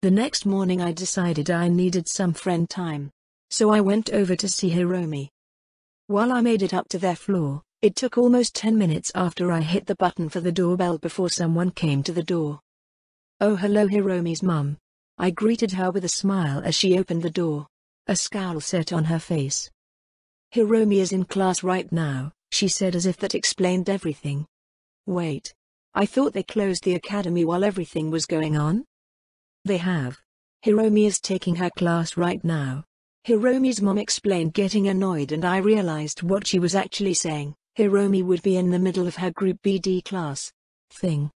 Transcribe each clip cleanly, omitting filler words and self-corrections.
The next morning I decided I needed some friend time. So I went over to see Hiromi. While I made it up to their floor, it took almost 10 minutes after I hit the button for the doorbell before someone came to the door. "Oh, hello, Hiromi's mum." I greeted her with a smile as she opened the door. A scowl set on her face. "Hiromi is in class right now," she said as if that explained everything. "Wait. I thought they closed the academy while everything was going on?" "They have. Hiromi is taking her class right now." Hiromi's mom explained, getting annoyed, and I realized what she was actually saying. Hiromi would be in the middle of her Group BD class thing.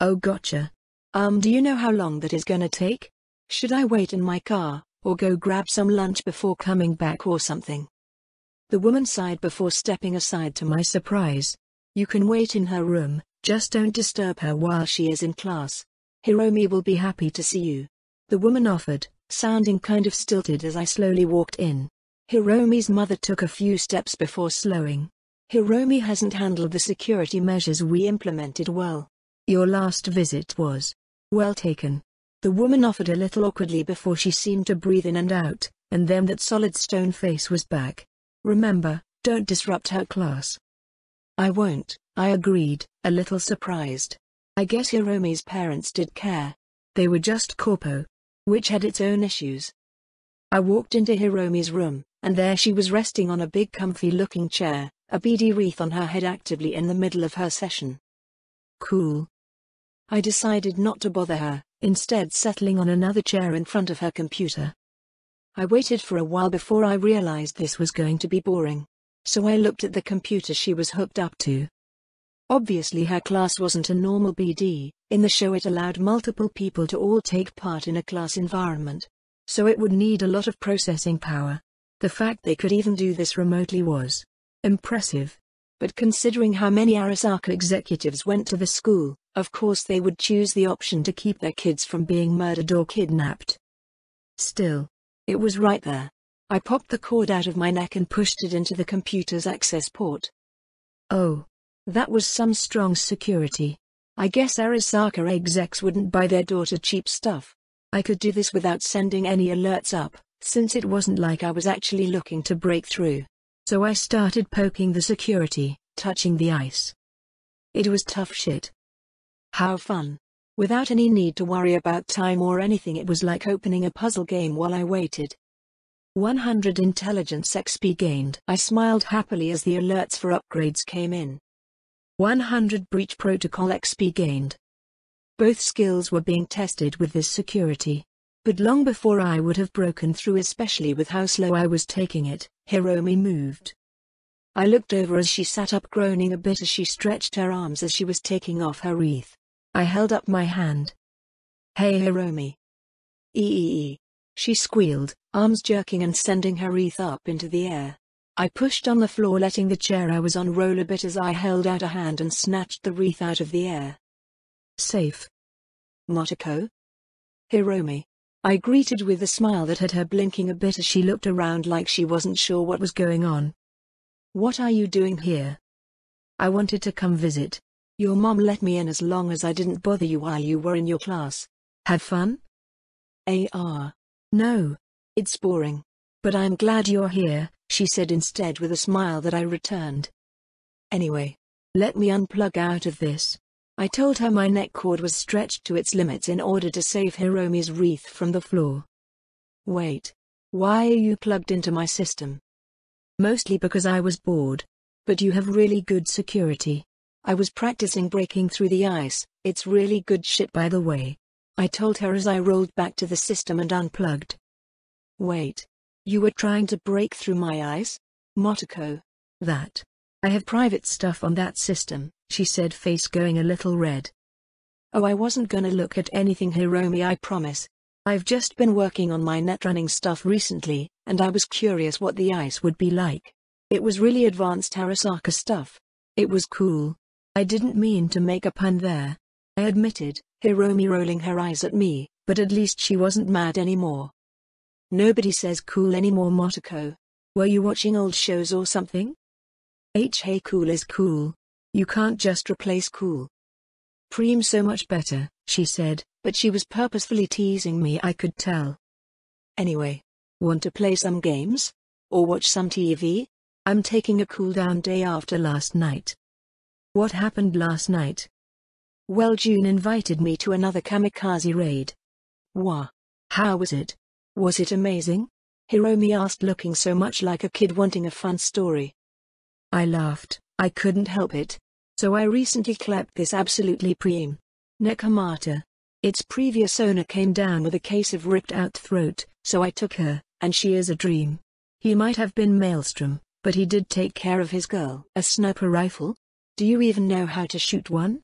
"Oh, gotcha. Do you know how long that is gonna take? Should I wait in my car, or go grab some lunch before coming back or something?" The woman sighed before stepping aside to my surprise. "You can wait in her room, just don't disturb her while she is in class. Hiromi will be happy to see you," the woman offered, sounding kind of stilted as I slowly walked in. Hiromi's mother took a few steps before slowing. "Hiromi hasn't handled the security measures we implemented well. Your last visit was well taken." The woman offered a little awkwardly before she seemed to breathe in and out, and then that solid stone face was back. "Remember, don't disrupt her class." "I won't," I agreed, a little surprised. I guess Hiromi's parents did care. They were just corpo, which had its own issues. I walked into Hiromi's room, and there she was resting on a big comfy-looking chair, a beady wreath on her head, actively in the middle of her session. Cool. I decided not to bother her, instead settling on another chair in front of her computer. I waited for a while before I realized this was going to be boring. So I looked at the computer she was hooked up to. Obviously her class wasn't a normal BD. In the show it allowed multiple people to all take part in a class environment. So it would need a lot of processing power. The fact they could even do this remotely was impressive. But considering how many Arasaka executives went to the school, of course they would choose the option to keep their kids from being murdered or kidnapped. Still, it was right there. I popped the cord out of my neck and pushed it into the computer's access port. Oh. That was some strong security. I guess Arasaka execs wouldn't buy their daughter cheap stuff. I could do this without sending any alerts up, since it wasn't like I was actually looking to break through. So I started poking the security, touching the ice. It was tough shit. How fun. Without any need to worry about time or anything, it was like opening a puzzle game while I waited. 100 intelligence XP gained. I smiled happily as the alerts for upgrades came in. 100 breach protocol XP gained. Both skills were being tested with this security. But long before I would have broken through, especially with how slow I was taking it, Hiromi moved. I looked over as she sat up, groaning a bit as she stretched her arms as she was taking off her wreath. I held up my hand. "Hey Hiromi." "Eee." She squealed, arms jerking and sending her wreath up into the air. I pushed on the floor, letting the chair I was on roll a bit as I held out a hand and snatched the wreath out of the air. "Safe. Motoko?" "Hiromi." I greeted with a smile that had her blinking a bit as she looked around like she wasn't sure what was going on. "What are you doing here?" "I wanted to come visit. Your mom let me in as long as I didn't bother you while you were in your class. Have fun?" "No. It's boring. But I'm glad you're here," she said instead with a smile that I returned. "Anyway, let me unplug out of this." I told her my neck cord was stretched to its limits in order to save Hiromi's wreath from the floor. "Wait. Why are you plugged into my system?" "Mostly because I was bored. But you have really good security." "I was practicing breaking through the ice. It's really good shit, by the way," I told her as I rolled back to the system and unplugged. "Wait. You were trying to break through my ice? Motoko?" "That. I have private stuff on that system," she said, face going a little red. "Oh, I wasn't gonna look at anything, Hiromi, I promise. I've just been working on my netrunning stuff recently, and I was curious what the ice would be like. It was really advanced Arasaka stuff. It was cool." I didn't mean to make a pun there, I admitted, Hiromi rolling her eyes at me, but at least she wasn't mad anymore. "Nobody says cool anymore, Motoko. Were you watching old shows or something?" Hey, cool is cool. You can't just replace cool. Preem so much better, she said, but she was purposefully teasing me, I could tell. Anyway, want to play some games? Or watch some TV? I'm taking a cool down day after last night. What happened last night? Well, June invited me to another kamikaze raid. Wah. How was it? Was it amazing? Hiromi asked, looking so much like a kid wanting a fun story. I laughed, I couldn't help it. So I recently clapped this absolutely preem Nekomata. Its previous owner came down with a case of ripped out throat, so I took her, and she is a dream. He might have been Maelstrom, but he did take care of his girl. A sniper rifle? Do you even know how to shoot one?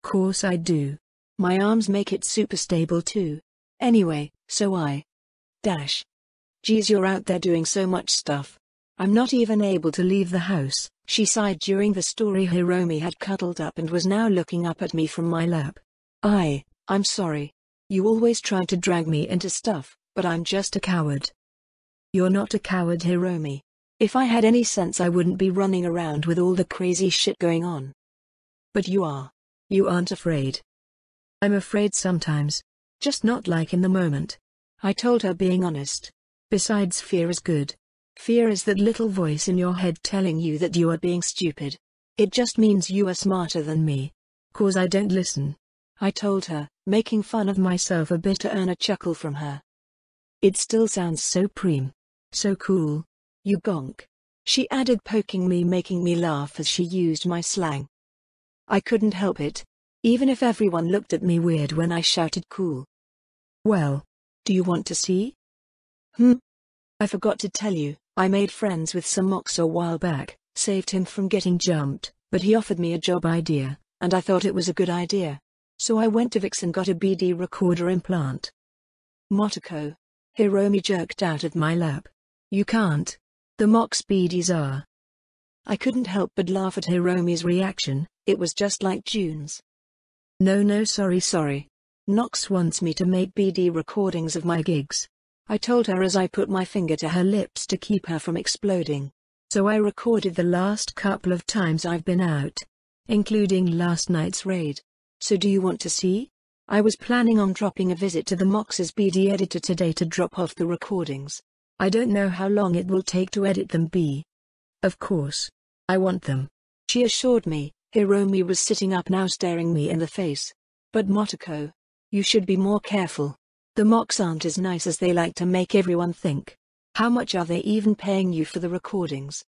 Course I do. My arms make it super stable too. Anyway, so I. Geez, you're out there doing so much stuff. I'm not even able to leave the house, she sighed during the story. Hiromi had cuddled up and was now looking up at me from my lap. I'm sorry. You always try to drag me into stuff, but I'm just a coward. You're not a coward, Hiromi. If I had any sense I wouldn't be running around with all the crazy shit going on. But you are. You aren't afraid. I'm afraid sometimes. Just not like in the moment. I told her, being honest. Besides, fear is good. Fear is that little voice in your head telling you that you are being stupid. It just means you are smarter than me. 'Cause I don't listen. I told her, making fun of myself a bit to earn a chuckle from her. It still sounds so preem. So cool. You gonk. She added, poking me, making me laugh as she used my slang. I couldn't help it. Even if everyone looked at me weird when I shouted cool. Well, do you want to see? I forgot to tell you, I made friends with some Mox a while back, saved him from getting jumped, but he offered me a job idea, and I thought it was a good idea. So I went to Vix and got a BD recorder implant. Motoko. Hiromi jerked out of my lap. You can't. The Mox BDs are. I couldn't help but laugh at Hiromi's reaction. It was just like June's. No, sorry. Nox wants me to make BD recordings of my gigs. I told her as I put my finger to her lips to keep her from exploding. So I recorded the last couple of times I've been out, including last night's raid. So do you want to see? I was planning on dropping a visit to the Mox's BD editor today to drop off the recordings. I don't know how long it will take to edit them. Of course. I want them. She assured me. Hiromi was sitting up now, staring me in the face. But Motoko, you should be more careful. The Mox aren't as nice as they like to make everyone think. How much are they even paying you for the recordings?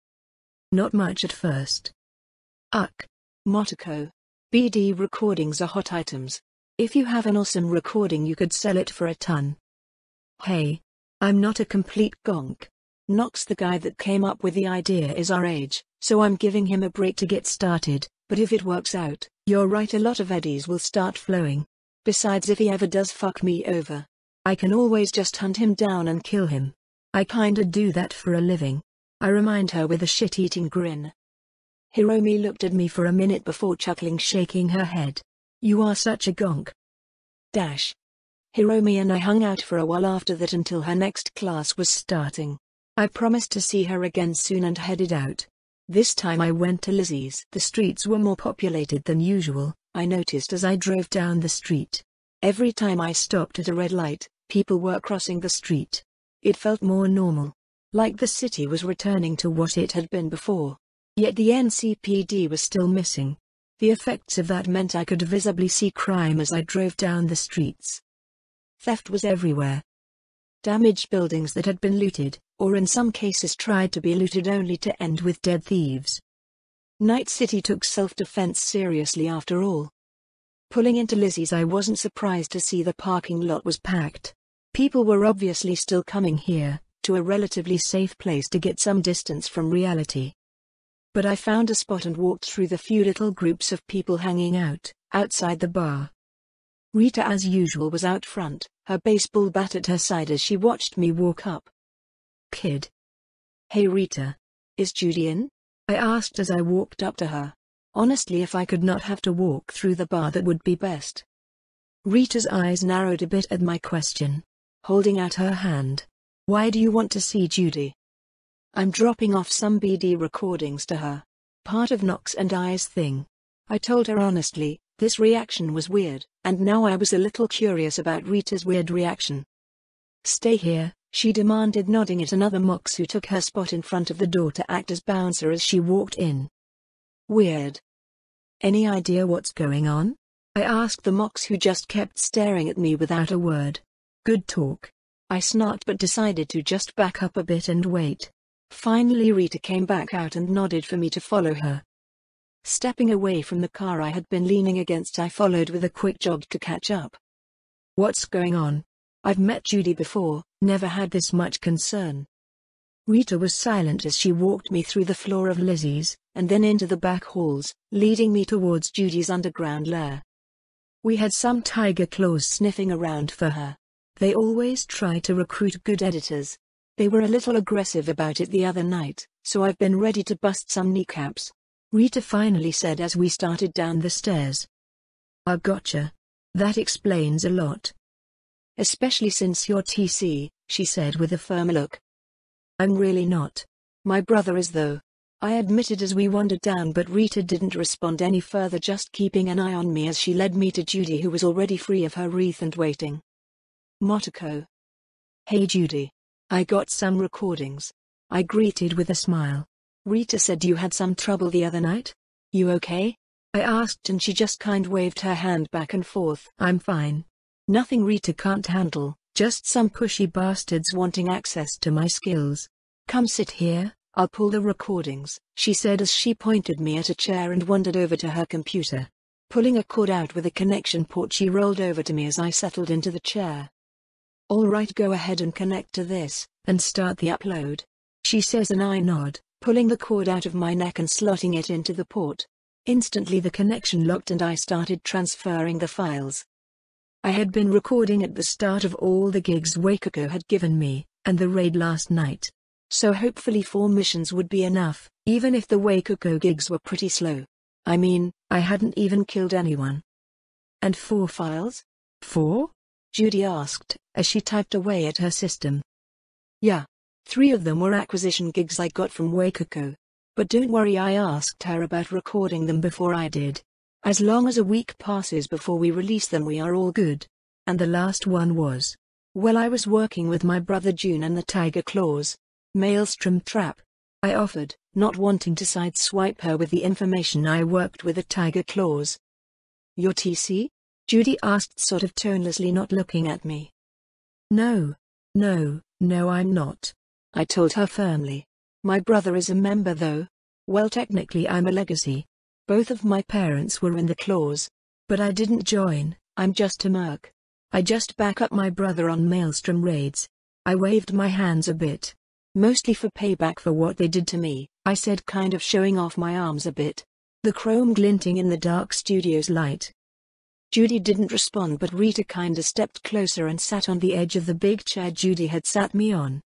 Not much at first. Motoko. BD recordings are hot items. If you have an awesome recording you could sell it for a ton. Hey. I'm not a complete gonk. Nox, the guy that came up with the idea, is our age, so I'm giving him a break to get started, but if it works out, you're right, a lot of eddies will start flowing. Besides, if he ever does fuck me over, I can always just hunt him down and kill him. I kinda do that for a living. I remind her with a shit-eating grin. Hiromi looked at me for a minute before chuckling, shaking her head. You are such a gonk. Hiromi and I hung out for a while after that until her next class was starting. I promised to see her again soon and headed out. This time I went to Lizzie's. The streets were more populated than usual, I noticed as I drove down the street. Every time I stopped at a red light, people were crossing the street. It felt more normal. Like the city was returning to what it had been before. Yet the NCPD was still missing. The effects of that meant I could visibly see crime as I drove down the streets. Theft was everywhere. Damaged buildings that had been looted, or in some cases tried to be looted only to end with dead thieves. Night City took self-defense seriously after all. Pulling into Lizzie's, I wasn't surprised to see the parking lot was packed. People were obviously still coming here, to a relatively safe place to get some distance from reality. But I found a spot and walked through the few little groups of people hanging out, outside the bar. Rita as usual was out front, her baseball bat at her side as she watched me walk up. Kid. Hey Rita. Is Judy in? I asked as I walked up to her. Honestly, if I could not have to walk through the bar, that would be best. Rita's eyes narrowed a bit at my question, holding out her hand. Why do you want to see Judy? I'm dropping off some BD recordings to her. Part of Nox and I's thing. I told her honestly, This reaction was weird, and now I was a little curious about Rita's weird reaction. "Stay here," she demanded, nodding at another Mox who took her spot in front of the door to act as bouncer as she walked in. Weird. "Any idea what's going on?" I asked the Mox who just kept staring at me without a word. "Good talk," I snarked, but decided to just back up a bit and wait. Finally Rita came back out and nodded for me to follow her. Stepping away from the car I had been leaning against, I followed with a quick jog to catch up. "What's going on?" "I've met Judy before, never had this much concern." Rita was silent as she walked me through the floor of Lizzie's, and then into the back halls, leading me towards Judy's underground lair. We had some tiger claws sniffing around for her. They always try to recruit good editors. They were a little aggressive about it the other night, so I've been ready to bust some kneecaps. Rita finally said as we started down the stairs. "I gotcha. That explains a lot. Especially since you're TC," she said with a firm look. "I'm really not. My brother is though," I admitted as we wandered down, but Rita didn't respond any further, just keeping an eye on me as she led me to Judy, who was already free of her wreath and waiting. Motoko. "Hey Judy. I got some recordings," I greeted with a smile. Rita said you had some trouble the other night. "You okay?" I asked, and she just waved her hand back and forth. "I'm fine. Nothing Rita can't handle, just some pushy bastards wanting access to my skills. Come sit here, I'll pull the recordings," she said as she pointed me at a chair and wandered over to her computer. Pulling a cord out with a connection port, she rolled over to me as I settled into the chair. "All right, go ahead and connect to this, and start the upload," she says, and I nod, pulling the cord out of my neck and slotting it into the port. Instantly the connection locked and I started transferring the files. I had been recording at the start of all the gigs Wakako had given me, and the raid last night. So hopefully 4 missions would be enough, even if the Wakako gigs were pretty slow. I mean, I hadn't even killed anyone. "And 4 files? 4? Judy asked, as she typed away at her system. "Yeah. 3 of them were acquisition gigs I got from Wakako. But don't worry, I asked her about recording them before I did. As long as a week passes before we release them, we are all good." "And the last one was?" "Well, I was working with my brother June and the Tiger Claws. Maelstrom Trap," I offered, not wanting to sideswipe her with the information I worked with the Tiger Claws. "You're TC?" Judy asked, sort of tonelessly, not looking at me. No, I'm not," I told her firmly. "My brother is a member though. Well, technically I'm a legacy. Both of my parents were in the Claws. But I didn't join, I'm just a merc. I just back up my brother on Maelstrom raids." I waved my hands a bit. "Mostly for payback for what they did to me," I said, kind of showing off my arms a bit. The chrome glinting in the dark studio's light. Judy didn't respond, but Rita kinda stepped closer and sat on the edge of the big chair Judy had sat me on.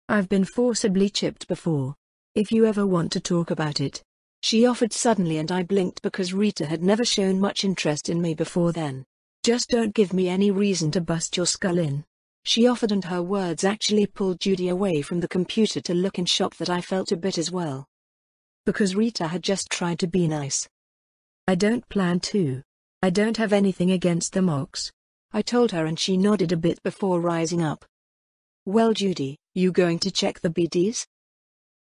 "I've been forcibly chipped before. If you ever want to talk about it," she offered suddenly, and I blinked because Rita had never shown much interest in me before then. "Just don't give me any reason to bust your skull in," she offered, and her words actually pulled Judy away from the computer to look in shock that I felt a bit as well. Because Rita had just tried to be nice. "I don't plan to. I don't have anything against the Mox," I told her, and she nodded a bit before rising up. "Well Judy, you going to check the BDs?"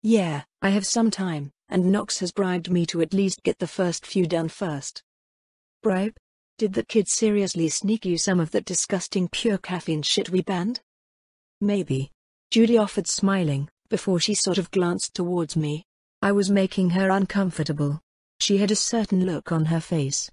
"Yeah, I have some time, and Nox has bribed me to at least get the first few done first." "Bribe? Did the kid seriously sneak you some of that disgusting pure caffeine shit we banned?" "Maybe," Judy offered, smiling, before she sort of glanced towards me. I was making her uncomfortable. She had a certain look on her face.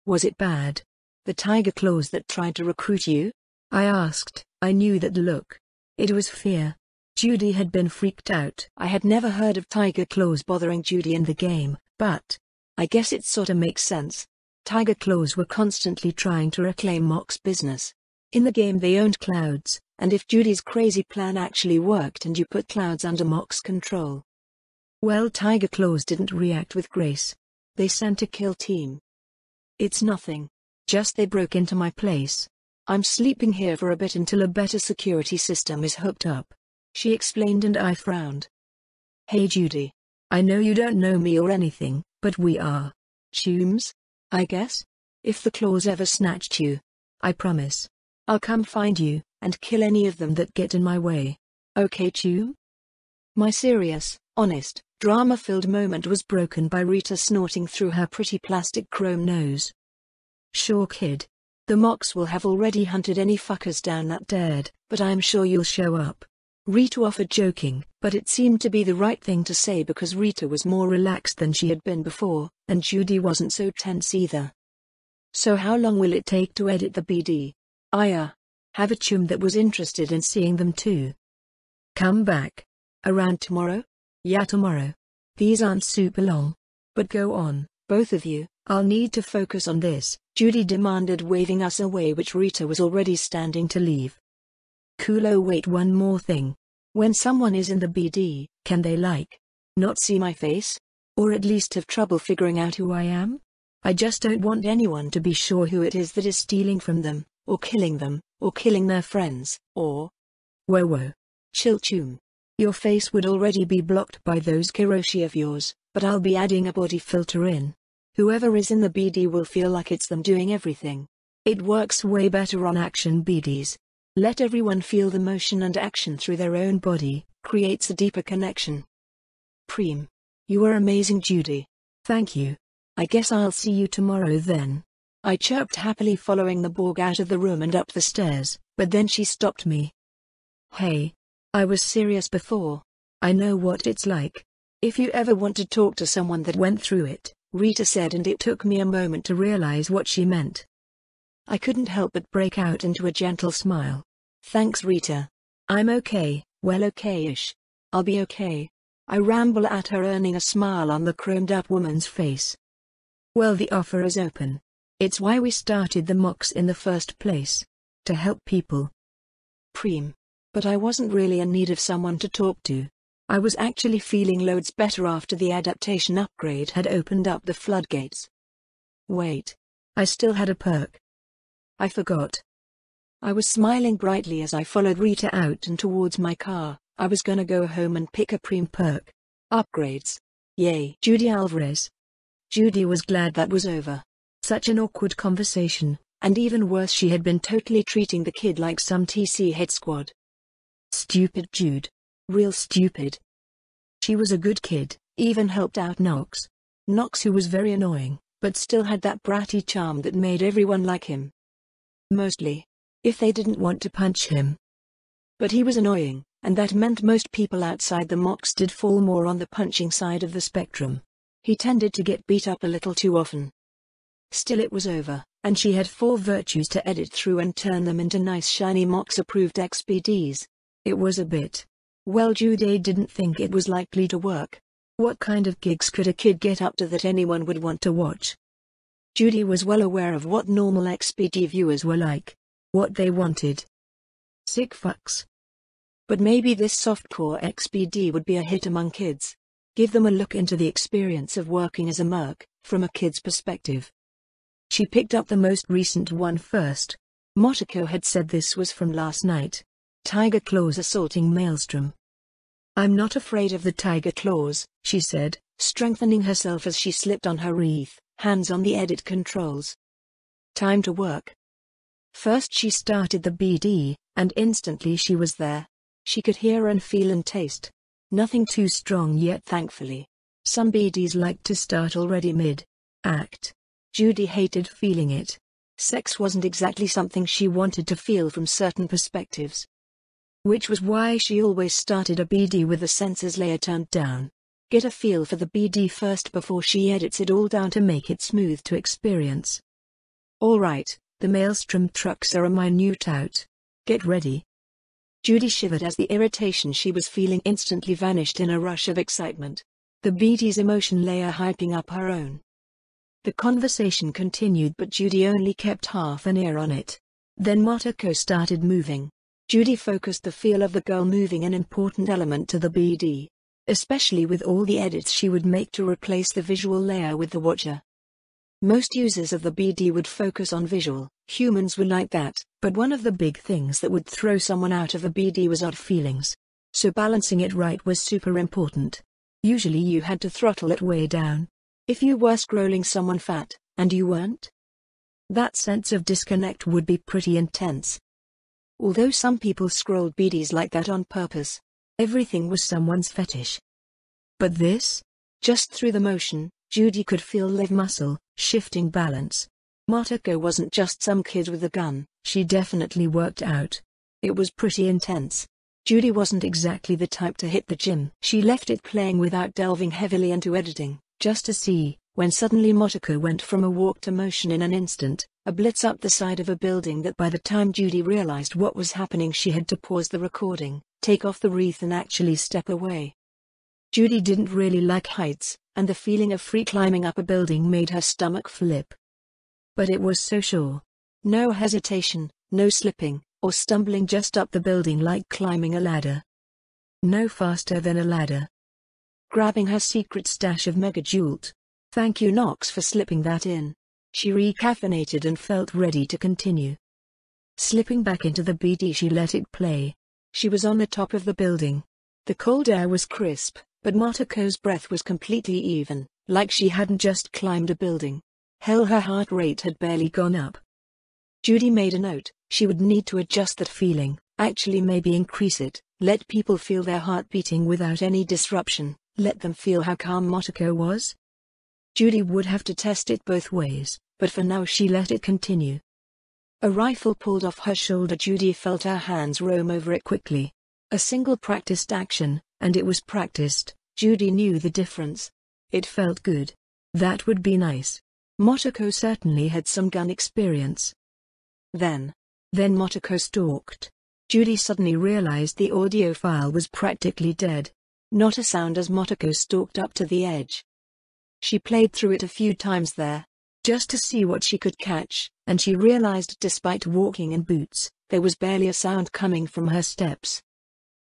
"Was it bad? The Tiger Claws that tried to recruit you?" I asked. I knew that look. It was fear. Judy had been freaked out. I had never heard of Tiger Claws bothering Judy in the game, but I guess it sorta makes sense. Tiger Claws were constantly trying to reclaim Mox business. In the game they owned clouds, and if Judy's crazy plan actually worked and you put clouds under Mox control, well, Tiger Claws didn't react with grace. They sent a kill team. "It's nothing. Just they broke into my place. I'm sleeping here for a bit until a better security system is hooked up," she explained, and I frowned. "Hey Judy. I know you don't know me or anything, but we are chums, I guess?" If the claws ever snatched you, I promise, I'll come find you, and kill any of them that get in my way. Okay, Chew? My serious, honest, drama-filled moment was broken by Rita snorting through her pretty plastic chrome nose. Sure, kid. The Mox will have already hunted any fuckers down that dared, but I'm sure you'll show up. Rita offered, joking, but it seemed to be the right thing to say because Rita was more relaxed than she had been before, and Judy wasn't so tense either. So how long will it take to edit the BD? I have a chum that was interested in seeing them too. Come back. Around tomorrow? Yeah, tomorrow. These aren't super long. But go on, both of you, I'll need to focus on this, Judy demanded, waving us away, which Rita was already standing to leave. Coolo, wait, one more thing. When someone is in the BD, can they not see my face? Or at least have trouble figuring out who I am? I just don't want anyone to be sure who it is that is stealing from them, or killing their friends, or… Whoa. Chill, Chum. Your face would already be blocked by those Kiroshi of yours, but I'll be adding a body filter in. Whoever is in the BD will feel like it's them doing everything. It works way better on action BDs. Let everyone feel the motion and action through their own body, creates a deeper connection. Preem. You were amazing, Judy. Thank you. I guess I'll see you tomorrow then. I chirped happily, following the Borg out of the room and up the stairs, but then she stopped me. Hey. I was serious before. I know what it's like. If you ever want to talk to someone that went through it, Rita said, and it took me a moment to realize what she meant. I couldn't help but break out into a gentle smile. Thanks, Rita. I'm okay, well, okay-ish. I'll be okay. I ramble at her, earning a smile on the chromed-up woman's face. Well, the offer is open. It's why we started the Mox in the first place. To help people. Preem. But I wasn't really in need of someone to talk to. I was actually feeling loads better after the adaptation upgrade had opened up the floodgates. Wait. I still had a perk. I forgot. I was smiling brightly as I followed Rita out and towards my car. I was gonna go home and pick a Preem perk. Upgrades. Yay. Judy Alvarez. Judy was glad that was over. Such an awkward conversation, and even worse, she had been totally treating the kid like some TC hit squad. Stupid Jude. Real stupid. She was a good kid, even helped out Knox. Knox, who was very annoying, but still had that bratty charm that made everyone like him. Mostly. If they didn't want to punch him. But he was annoying, and that meant most people outside the Mox did fall more on the punching side of the spectrum. He tended to get beat up a little too often. Still, it was over, and she had 4 virtues to edit through and turn them into nice shiny Mox-approved XPDs. It was a bit. Well, Judy didn't think it was likely to work. What kind of gigs could a kid get up to that anyone would want to watch? Judy was well aware of what normal XPD viewers were like. What they wanted. Sick fucks. But maybe this softcore XPD would be a hit among kids. Give them a look into the experience of working as a merc, from a kid's perspective. She picked up the most recent one first. Motoko had said this was from last night. Tiger claws assaulting Maelstrom. I'm not afraid of the tiger claws, she said, strengthening herself as she slipped on her wreath, hands on the edit controls. Time to work. First she started the BD, and instantly she was there. She could hear and feel and taste. Nothing too strong yet, thankfully. Some BDs like to start already mid-act. Judy hated feeling it. Sex wasn't exactly something she wanted to feel from certain perspectives. Which was why she always started a BD with the sensors layer turned down. Get a feel for the BD first before she edits it all down to make it smooth to experience. Alright, the Maelstrom trucks are a minute out. Get ready. Judy shivered as the irritation she was feeling instantly vanished in a rush of excitement. The BD's emotion layer hyping up her own. The conversation continued, but Judy only kept half an ear on it. Then Motoko started moving. Judy focused the feel of the girl moving, an important element to the BD. Especially with all the edits she would make to replace the visual layer with the watcher. Most users of the BD would focus on visual, humans were like that, but one of the big things that would throw someone out of a BD was odd feelings. So balancing it right was super important. Usually you had to throttle it way down. If you were scrolling someone fat, and you weren't That sense of disconnect would be pretty intense. Although some people scrolled BDs like that on purpose. Everything was someone's fetish. But this? Just through the motion, Judy could feel live muscle, shifting balance. Motoko wasn't just some kid with a gun, she definitely worked out. It was pretty intense. Judy wasn't exactly the type to hit the gym. She left it playing without delving heavily into editing, just to see, when suddenly Motoko went from a walk to motion in an instant, a blitz up the side of a building that by the time Judy realized what was happening she had to pause the recording, take off the wreath and actually step away. Judy didn't really like heights, and the feeling of free climbing up a building made her stomach flip. But it was so sure. No hesitation, no slipping, or stumbling just up the building like climbing a ladder. No faster than a ladder. Grabbing her secret stash of Megajoult. Thank you Nox for slipping that in. She recaffeinated and felt ready to continue. Slipping back into the BD she let it play. She was on the top of the building. The cold air was crisp, but Motoko's breath was completely even, like she hadn't just climbed a building. Hell, her heart rate had barely gone up. Judy made a note, she would need to adjust that feeling, actually maybe increase it, let people feel their heart beating without any disruption, let them feel how calm Motoko was. Judy would have to test it both ways, but for now she let it continue. A rifle pulled off her shoulder. Judy felt her hands roam over it quickly. A single practiced action, and it was practiced. Judy knew the difference. It felt good. That would be nice. Motoko certainly had some gun experience. Then Motoko stalked. Judy suddenly realized the audio file was practically dead. Not a sound as Motoko stalked up to the edge. She played through it a few times there, just to see what she could catch, and she realized despite walking in boots, there was barely a sound coming from her steps.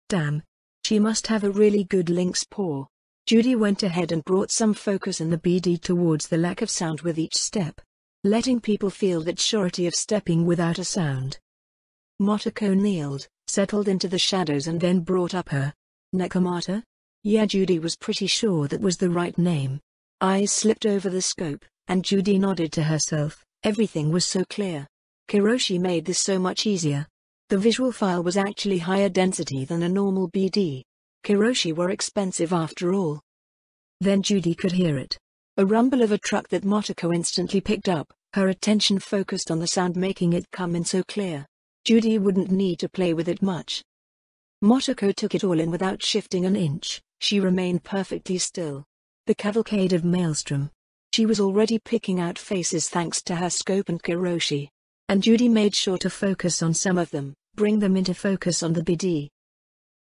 Damn. She must have a really good lynx paw. Judy went ahead and brought some focus in the BD towards the lack of sound with each step, letting people feel that surety of stepping without a sound. Motoko kneeled, settled into the shadows and then brought up her Nekomata? Yeah, Judy was pretty sure that was the right name. Eyes slipped over the scope, and Judy nodded to herself. Everything was so clear. Kiroshi made this so much easier. The visual file was actually higher density than a normal BD. Kiroshi were expensive after all. Then Judy could hear it. A rumble of a truck that Motoko instantly picked up, her attention focused on the sound making it come in so clear. Judy wouldn't need to play with it much. Motoko took it all in without shifting an inch. She remained perfectly still. The cavalcade of Maelstrom. She was already picking out faces thanks to her scope and Kiroshi. And Judy made sure to focus on some of them, bring them into focus on the BD.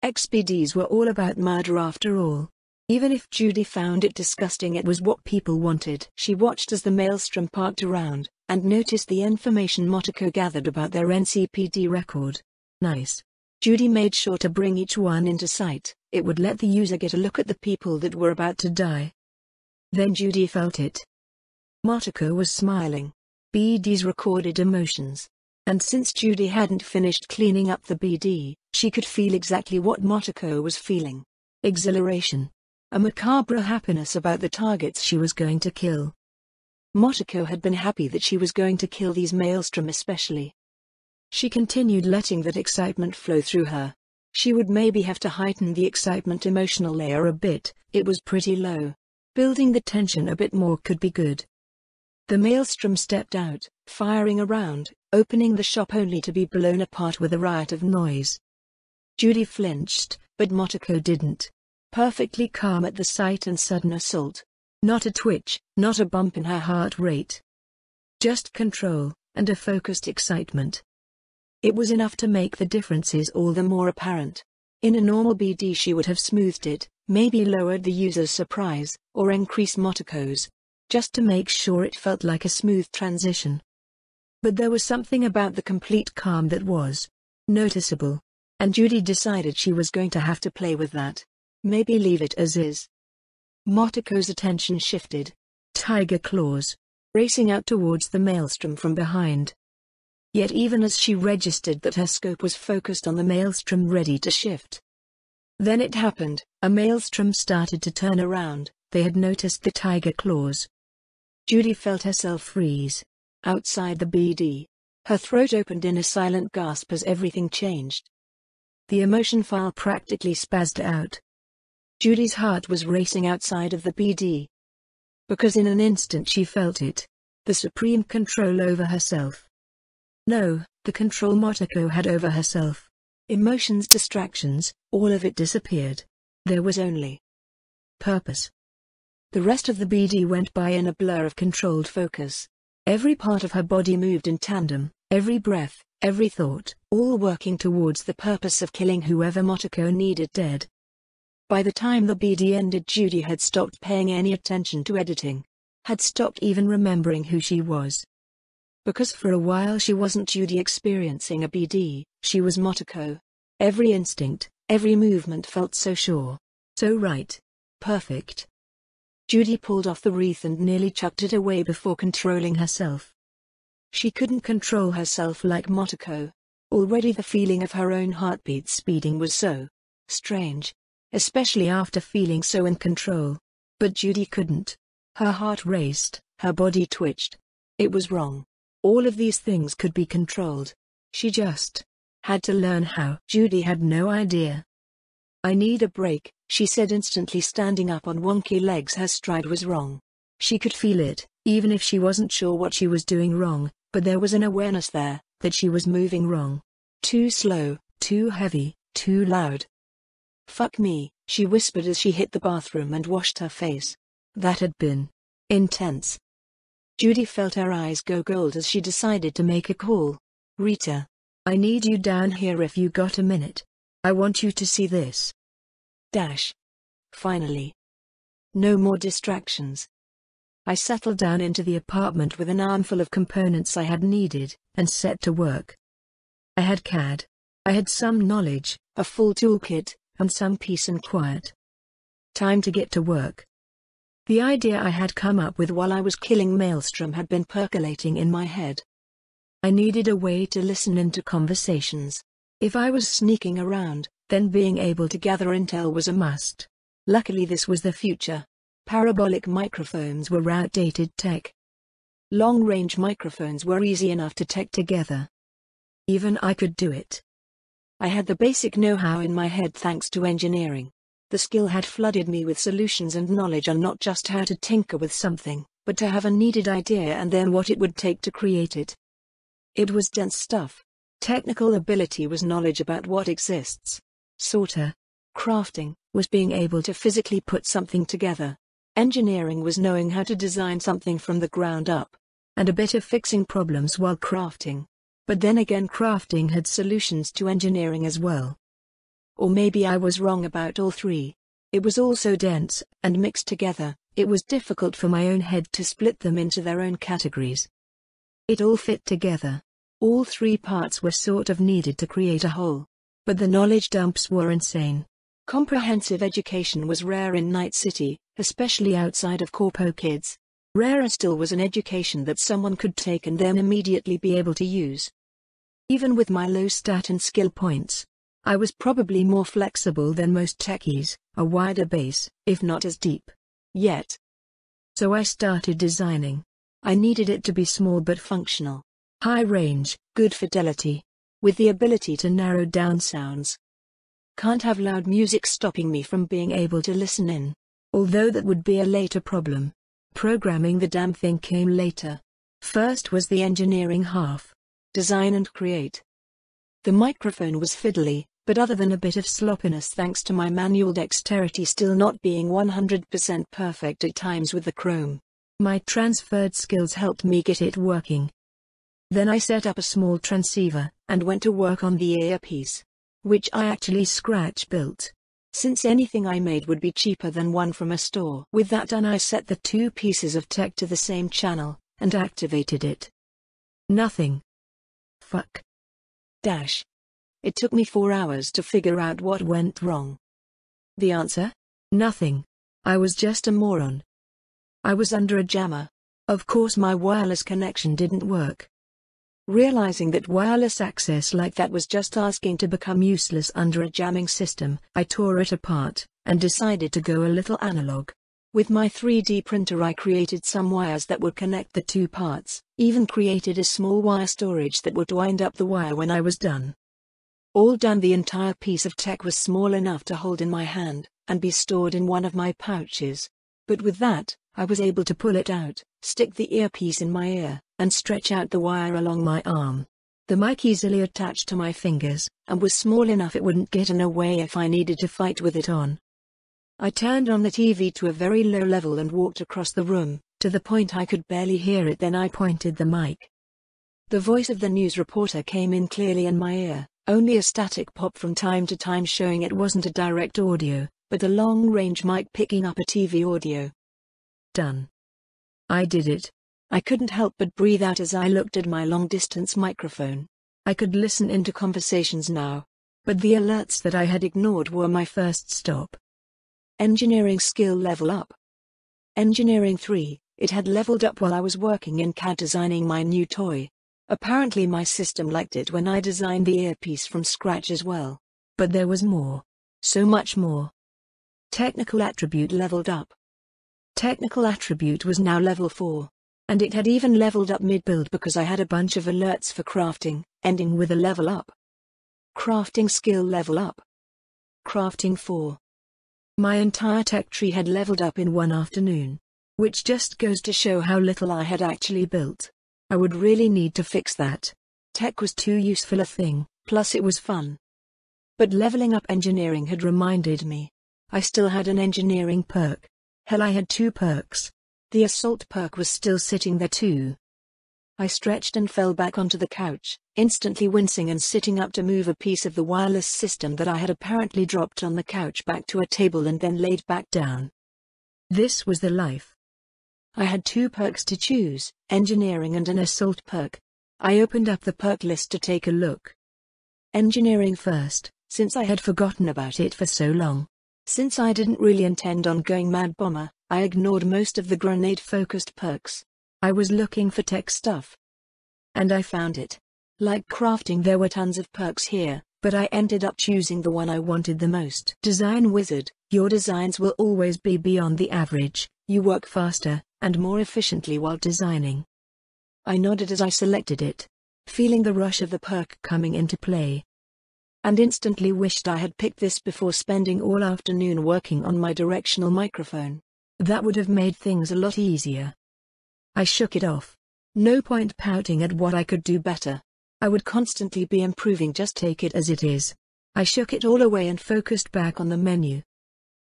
XBDs were all about murder after all. Even if Judy found it disgusting, it was what people wanted. She watched as the Maelstrom parked around, and noticed the information Motoko gathered about their NCPD record. Nice. Judy made sure to bring each one into sight. It would let the user get a look at the people that were about to die. Then Judy felt it. Motoko was smiling. BDs recorded emotions. And since Judy hadn't finished cleaning up the BD, she could feel exactly what Motoko was feeling. Exhilaration. A macabre happiness about the targets she was going to kill. Motoko had been happy that she was going to kill these Maelstrom especially. She continued letting that excitement flow through her. She would maybe have to heighten the excitement emotional layer a bit, it was pretty low. Building the tension a bit more could be good. The Maelstrom stepped out, firing around, opening the shop only to be blown apart with a riot of noise. Judy flinched, but Motoko didn't. Perfectly calm at the sight and sudden assault. Not a twitch, not a bump in her heart rate. Just control, and a focused excitement. It was enough to make the differences all the more apparent. In a normal BD she would have smoothed it, maybe lowered the user's surprise, or increased Motoko's, just to make sure it felt like a smooth transition. But there was something about the complete calm that was noticeable, and Judy decided she was going to have to play with that. Maybe leave it as is. Motoko's attention shifted. Tiger claws. Racing out towards the Maelstrom from behind. Yet even as she registered that her scope was focused on the Maelstrom ready to shift. Then it happened, a Maelstrom started to turn around, they had noticed the tiger claws. Judy felt herself freeze. Outside the BD, her throat opened in a silent gasp as everything changed. The emotion file practically spazzed out. Judy's heart was racing outside of the BD. Because in an instant she felt it. The supreme control over herself. No, the control Motoko had over herself. Emotions, distractions, all of it disappeared. There was only purpose. The rest of the BD went by in a blur of controlled focus. Every part of her body moved in tandem, every breath, every thought, all working towards the purpose of killing whoever Motoko needed dead. By the time the BD ended, Judy had stopped paying any attention to editing. Had stopped even remembering who she was. Because for a while she wasn't Judy experiencing a BD, she was Motoko. Every instinct, every movement felt so sure. So right. Perfect. Judy pulled off the wreath and nearly chucked it away before controlling herself. She couldn't control herself like Motoko. Already the feeling of her own heartbeat speeding was so strange. Especially after feeling so in control. But Judy couldn't. Her heart raced, her body twitched. It was wrong. All of these things could be controlled. She just had to learn how. Judy had no idea. I need a break, she said, instantly standing up on wonky legs. Her stride was wrong. She could feel it, even if she wasn't sure what she was doing wrong, but there was an awareness there, that she was moving wrong. Too slow, too heavy, too loud. Fuck me, she whispered as she hit the bathroom and washed her face. That had been intense. Judy felt her eyes go gold as she decided to make a call. Rita. I need you down here if you got a minute. I want you to see this. Finally. No more distractions. I settled down into the apartment with an armful of components I had needed, and set to work. I had CAD. I had some knowledge, a full toolkit, and some peace and quiet. Time to get to work. The idea I had come up with while I was killing Maelstrom had been percolating in my head. I needed a way to listen into conversations. If I was sneaking around, then being able to gather intel was a must. Luckily this was the future. Parabolic microphones were outdated tech. Long-range microphones were easy enough to tech together. Even I could do it. I had the basic know-how in my head thanks to engineering. The skill had flooded me with solutions and knowledge on not just how to tinker with something, but to have a needed idea and then what it would take to create it. It was dense stuff. Technical ability was knowledge about what exists. Sorter. Crafting was being able to physically put something together. Engineering was knowing how to design something from the ground up. And a bit of fixing problems while crafting. But then again, crafting had solutions to engineering as well. Or maybe I was wrong about all three. It was all so dense and mixed together, it was difficult for my own head to split them into their own categories. It all fit together. All three parts were sort of needed to create a whole. But the knowledge dumps were insane. Comprehensive education was rare in Night City, especially outside of Corpo Kids. Rarer still was an education that someone could take and then immediately be able to use. Even with my low stat and skill points, I was probably more flexible than most techies, a wider base, if not as deep. Yet. So I started designing. I needed it to be small but functional. High range, good fidelity. With the ability to narrow down sounds. Can't have loud music stopping me from being able to listen in. Although that would be a later problem. Programming the damn thing came later. First was the engineering half. Design and create. The microphone was fiddly, but other than a bit of sloppiness thanks to my manual dexterity still not being 100% perfect at times with the Chrome, my transferred skills helped me get it working. Then I set up a small transceiver, and went to work on the earpiece. Which I actually scratch-built. Since anything I made would be cheaper than one from a store. With that done, I set the two pieces of tech to the same channel, and activated it. Nothing. Fuck. It took me 4 hours to figure out what went wrong. The answer? Nothing. I was just a moron. I was under a jammer. Of course my wireless connection didn't work. Realizing that wireless access like that was just asking to become useless under a jamming system, I tore it apart, and decided to go a little analog. With my 3D printer I created some wires that would connect the two parts, even created a small wire storage that would wind up the wire when I was done. All done, the entire piece of tech was small enough to hold in my hand, and be stored in one of my pouches. But with that, I was able to pull it out, stick the earpiece in my ear, and stretch out the wire along my arm. The mic easily attached to my fingers, and was small enough it wouldn't get in the way if I needed to fight with it on. I turned on the TV to a very low level and walked across the room, to the point I could barely hear it. Then I pointed the mic. The voice of the news reporter came in clearly in my ear, only a static pop from time to time showing it wasn't a direct audio, but a long-range mic picking up a TV audio. Done. I did it. I couldn't help but breathe out as I looked at my long-distance microphone. I could listen into conversations now. But the alerts that I had ignored were my first stop. Engineering skill level up. Engineering 3, it had leveled up while I was working in CAD designing my new toy. Apparently my system liked it when I designed the earpiece from scratch as well. But there was more. So much more. Technical attribute leveled up. Technical attribute was now level 4. And it had even leveled up mid-build because I had a bunch of alerts for crafting, ending with a level up. Crafting skill level up. Crafting 4. My entire tech tree had leveled up in one afternoon. Which just goes to show how little I had actually built. I would really need to fix that. Tech was too useful a thing, plus it was fun. But leveling up engineering had reminded me. I still had an engineering perk. Hell, I had 2 perks. The assault perk was still sitting there too. I stretched and fell back onto the couch, instantly wincing and sitting up to move a piece of the wireless system that I had apparently dropped on the couch back to a table and then laid back down. This was the life. I had 2 perks to choose, engineering and an assault perk. I opened up the perk list to take a look. Engineering first, since I had forgotten about it for so long. Since I didn't really intend on going Mad Bomber, I ignored most of the grenade-focused perks. I was looking for tech stuff. And I found it. Like crafting, there were tons of perks here, but I ended up choosing the one I wanted the most. Design Wizard, your designs will always be beyond the average, you work faster and more efficiently while designing. I nodded as I selected it, feeling the rush of the perk coming into play. And instantly wished I had picked this before spending all afternoon working on my directional microphone. That would have made things a lot easier. I shook it off. No point pouting at what I could do better. I would constantly be improving, just take it as it is. I shook it all away and focused back on the menu.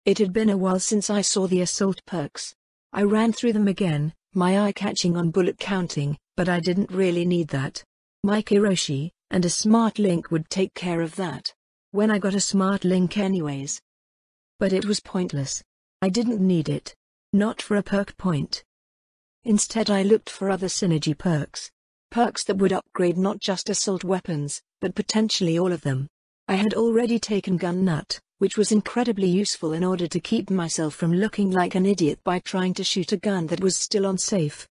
It had been a while since I saw the assault perks. I ran through them again, my eye catching on bullet counting, but I didn't really need that. My Kiroshi and a smart link would take care of that. When I got a smart link anyways. But it was pointless. I didn't need it. Not for a perk point. Instead I looked for other synergy perks. Perks that would upgrade not just assault weapons, but potentially all of them. I had already taken Gun Nut, which was incredibly useful in order to keep myself from looking like an idiot by trying to shoot a gun that was still unsafe.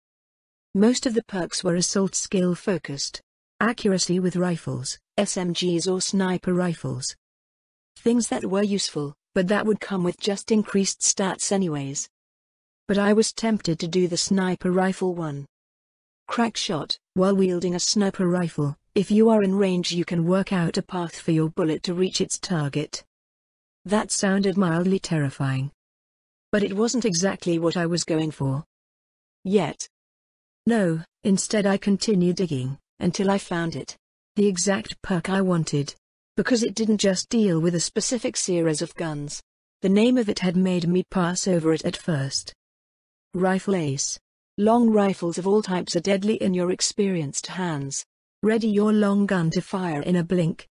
Most of the perks were assault skill focused. Accuracy with rifles, SMGs or sniper rifles. Things that were useful, but that would come with just increased stats anyways. But I was tempted to do the sniper rifle one. Crack shot, while wielding a sniper rifle, if you are in range you can work out a path for your bullet to reach its target. That sounded mildly terrifying. But it wasn't exactly what I was going for. Yet. No, instead I continued digging, until I found it. The exact perk I wanted. Because it didn't just deal with a specific series of guns. The name of it had made me pass over it at first. Rifle Ace. Long rifles of all types are deadly in your experienced hands. Ready your long gun to fire in a blink.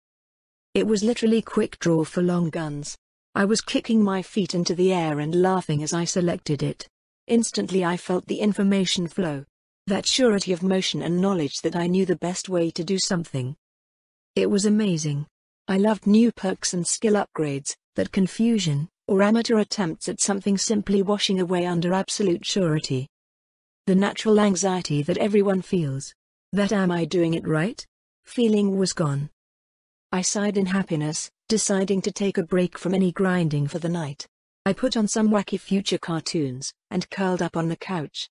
It was literally quick draw for long guns. I was kicking my feet into the air and laughing as I selected it. Instantly I felt the information flow. That surety of motion and knowledge that I knew the best way to do something. It was amazing. I loved new perks and skill upgrades, that confusion, or amateur attempts at something simply washing away under absolute surety. The natural anxiety that everyone feels. That am I doing it right? Feeling was gone. I sighed in happiness, deciding to take a break from any grinding for the night. I put on some wacky future cartoons, and curled up on the couch.